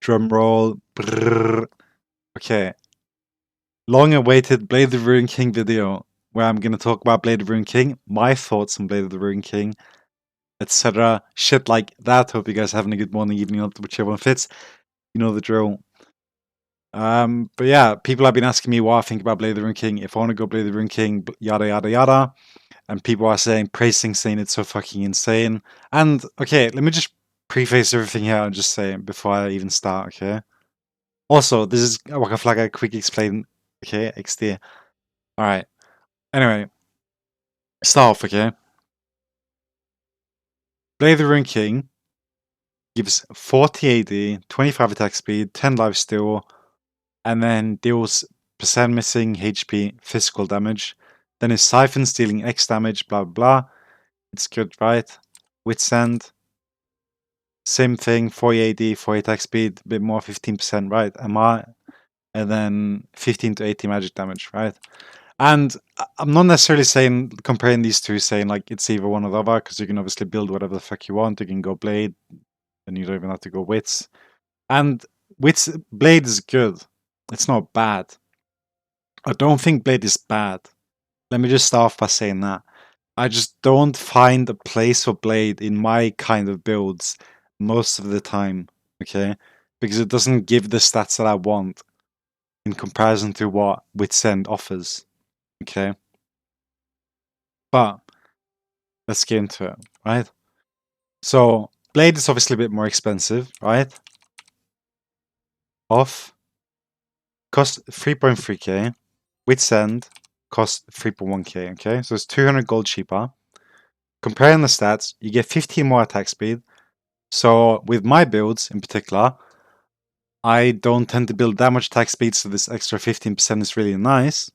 Drum roll. Brrr. Okay. Long-awaited Blade of the Ruined King video, where I'm going to talk about Blade of the Ruined King, my thoughts on Blade of the Ruined King, etc. Shit like that. Hope you guys are having a good morning, evening, whichever one fits. You know the drill. But yeah, people have been asking me what I think about Blade of the Ruined King, if I want to go Blade of the Ruined King, yada yada yada. And people are saying, saying it's so fucking insane. And okay, let me just preface everything here and just say before I even start, okay? Also, this is Wackaflcka, quick explain, okay? XD. Alright. Anyway, start off, okay? Blade of the Ruined King gives 40 AD, 25 attack speed, 10 lifesteal, and then deals percent missing HP physical damage. Then his Siphon dealing X damage, blah blah blah. It's good, right? Withstand. Same thing, 40 AD, 40 attack speed, a bit more, 15%, right? MR, and then 15 to 80 magic damage, right? And I'm not necessarily saying, comparing these two, saying like it's either one or the other, because you can obviously build whatever the fuck you want. You can go Blade, and you don't even have to go Wits. And Wits, Blade is good. It's not bad. I don't think Blade is bad. Let me just start off by saying that. I just don't find a place for Blade in my kind of builds most of the time, okay? Because it doesn't give the stats that I want in comparison to what Witsend offers, okay? But let's get into it, right? So Blade is obviously a bit more expensive, right? Off cost 3.3k. Witsend cost 3.1k, okay? So it's 200 gold cheaper. Comparing the stats, you get 15 more attack speed. So with my builds in particular, I don't tend to build that much attack speed, so this extra 15% is really nice.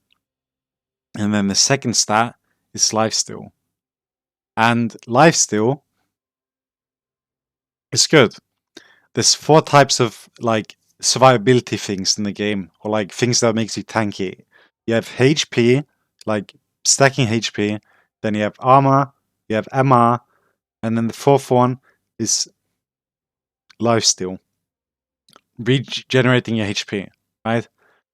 And then the second stat is lifesteal. And lifesteal is good. There's 4 types of like survivability things in the game, or like things that makes you tanky. You have HP, like stacking HP, then you have armor, you have MR, and then the fourth one is lifesteal. Regenerating your HP, right?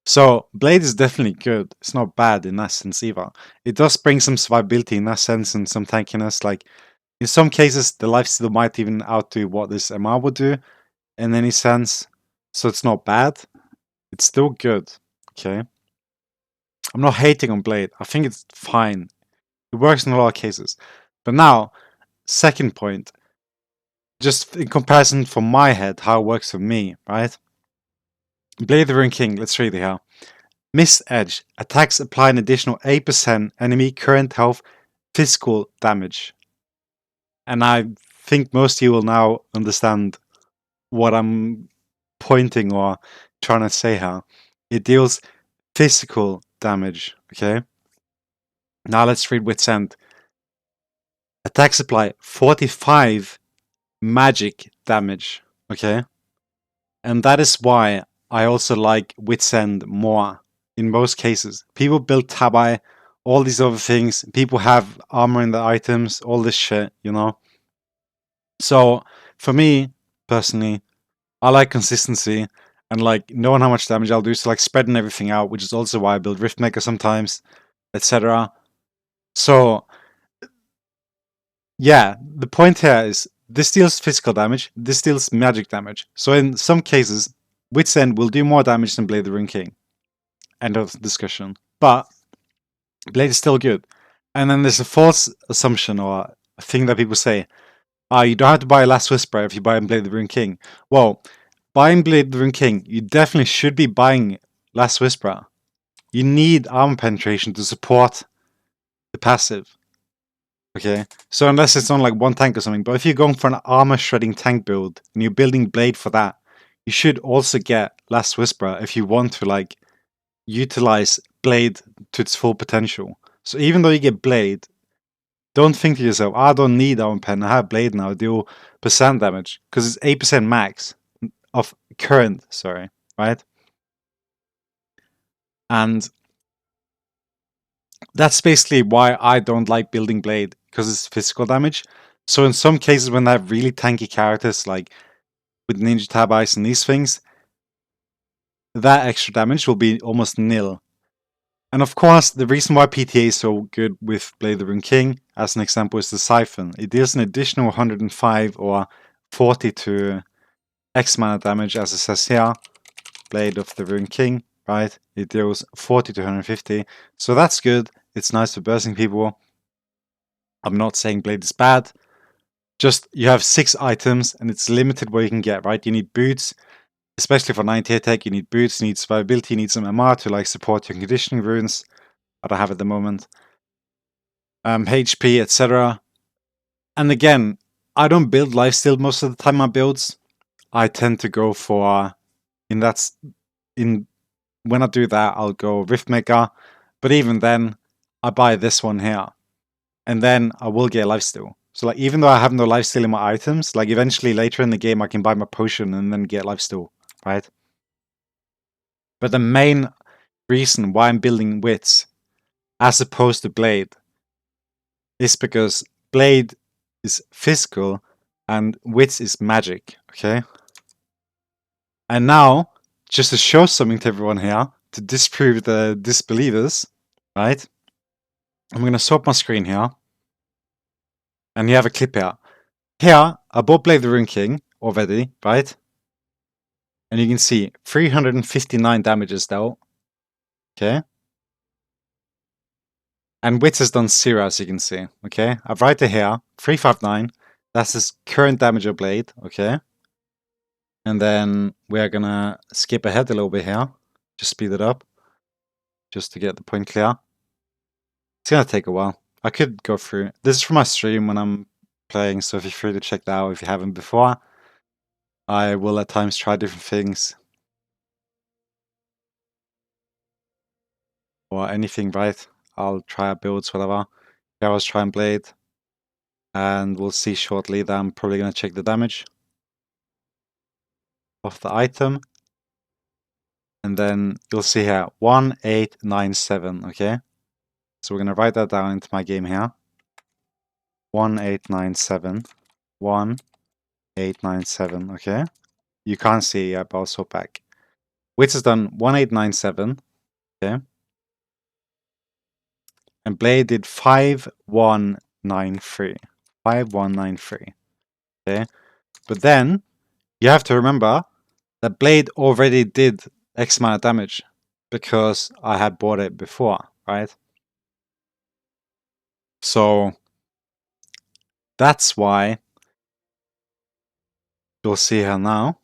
So Blade is definitely good. It's not bad in that sense either. It does bring some survivability in that sense and some tankiness. Like in some cases, the lifesteal might even outdo what this MR would do in any sense. So it's not bad. It's still good. Okay. I'm not hating on Blade. I think it's fine. It works in a lot of cases. But now, second point. Just in comparison from my head, how it works for me, right? Blade of the Ruined King, let's read it here. Mist Edge. Attacks apply an additional 8% enemy current health physical damage. And I think most of you will now understand what I'm pointing or trying to say here. It deals physical damage, okay? Now let's read Witsend. Attacks apply 45 magic damage, okay? And that is why I also like Witsend more in most cases. People build Tabai, all these other things. People have armor in the items, all this shit, you know? So, for me, personally, I like consistency and like knowing how much damage I'll do. So, like spreading everything out, which is also why I build Riftmaker sometimes, etc. So, yeah, the point here is this deals physical damage, this deals magic damage. So, in some cases, Wit's End will do more damage than Blade of the Ruined King. End of discussion. But Blade is still good. And then there's a false assumption or a thing that people say. You don't have to buy Last Whisper if you buy Blade of the Ruined King. Well, buying Blade of the Ruined King, you definitely should be buying Last Whisper. You need armor penetration to support the passive. Okay? So unless it's on like one tank or something. But if you're going for an armor shredding tank build and you're building Blade for that, you should also get Last Whisper if you want to like utilize Blade to its full potential. So even though you get Blade, don't think to yourself, I don't need armor pen, I have Blade now, deal percent damage. Because it's 8% max of current, sorry, right? And that's basically why I don't like building Blade, because it's physical damage. So in some cases when I have really tanky characters, like with Ninja Tab Ice and these things, that extra damage will be almost nil. And of course, the reason why PTA is so good with Blade of the Rune King, as an example, is the Siphon. It deals an additional 105 or 40 to X mana damage, as it says here. Blade of the Rune King, right? It deals 40 to 150. So that's good. It's nice for bursting people. I'm not saying Blade is bad. Just you have 6 items and it's limited what you can get, right? You need boots, especially for 90 attack. You need boots, you need survivability, you need some MR to like support your conditioning runes. I don't have at the moment. HP, etc. And again, I don't build lifesteal most of the time. My builds, I tend to go for when I do that, I'll go Riftmaker. But even then, I buy this one here, and then I will get lifesteal. So like, even though I have no lifesteal in my items, like eventually later in the game, I can buy my potion and then get lifesteal, right? But the main reason why I'm building Wits as opposed to Blade is because Blade is physical and Wits is magic, okay? And now, just to show something to everyone here, to disprove the disbelievers, right? I'm going to swap my screen here. And you have a clip here. Here, I bought Blade the Rune King already, right? And you can see 359 damages dealt. Okay? And Wits has done 0, as you can see. Okay? I've right here, 359. That's his current damage of Blade. Okay? And then we're gonna skip ahead a little bit here. Just speed it up. Just to get the point clear. It's gonna take a while. I could go through. This is from my stream when I'm playing, so feel free to check that out if you haven't before. I will at times try different things. Or anything, right? I'll try out builds, whatever. Here I was trying Blade. And we'll see shortly that I'm probably gonna check the damage of the item. And then you'll see here 1897, okay? So we're gonna write that down into my game here. 1897. 1897, okay? You can't see yet, but I'll swap back. Wits has done 1897, okay? And Blade did 5193. 5193. Okay? But then you have to remember that Blade already did X amount of damage because I had bought it before, right? So that's why you'll see here now.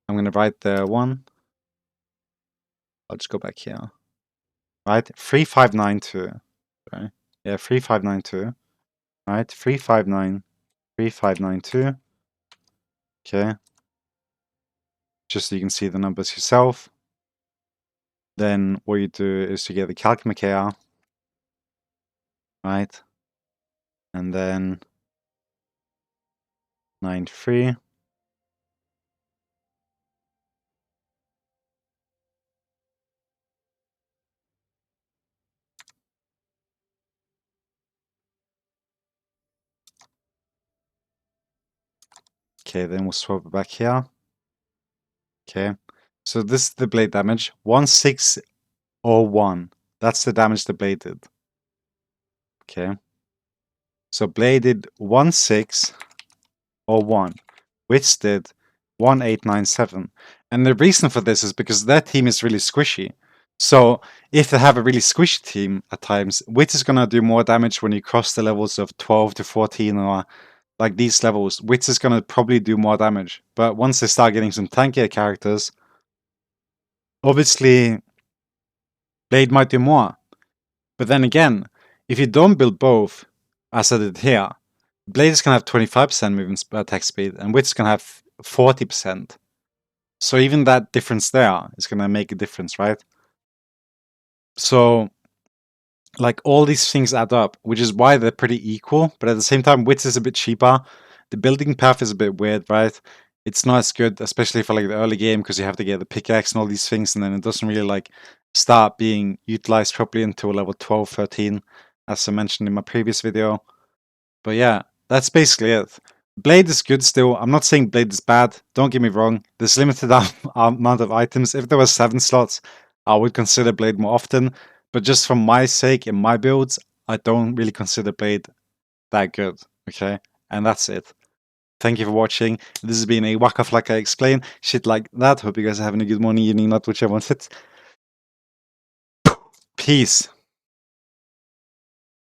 I'm going to write the one. I'll just go back here. Right? 3592. Okay. Yeah, 3592. Right? 359. 3592. Okay. Just so you can see the numbers yourself. Then what you do is to get the calculator. Right? And then 93. Okay, then we'll swap it back here. Okay, so this is the blade damage. 1601. That's the damage the blade did. Okay. So blade did 1601, which did 1897. And the reason for this is because their team is really squishy. So if they have a really squishy team at times, Wit is gonna do more damage when you cross the levels of 12 to 14 or like these levels. Wit is gonna probably do more damage. But once they start getting some tankier characters, obviously Blade might do more. But then again, if you don't build both, as I did here, Blade is gonna have 25% movement attack speed, and Wit's gonna have 40%. So even that difference there is gonna make a difference, right? So, like, all these things add up, which is why they're pretty equal. But at the same time, Wits is a bit cheaper. The building path is a bit weird, right? It's not as good, especially for like the early game, because you have to get the pickaxe and all these things, and then it doesn't really like start being utilized properly until level 12, 13, as I mentioned in my previous video. But yeah, that's basically it. Blade is good still. I'm not saying Blade is bad. Don't get me wrong. There's limited amount of items. If there was 7 slots, I would consider Blade more often. But just for my sake, in my builds, I don't really consider Blade that good. Okay? And that's it. Thank you for watching. This has been a Wackaflcka Explain. Shit like that. Hope you guys are having a good morning, evening, night, whichever one fits. Peace.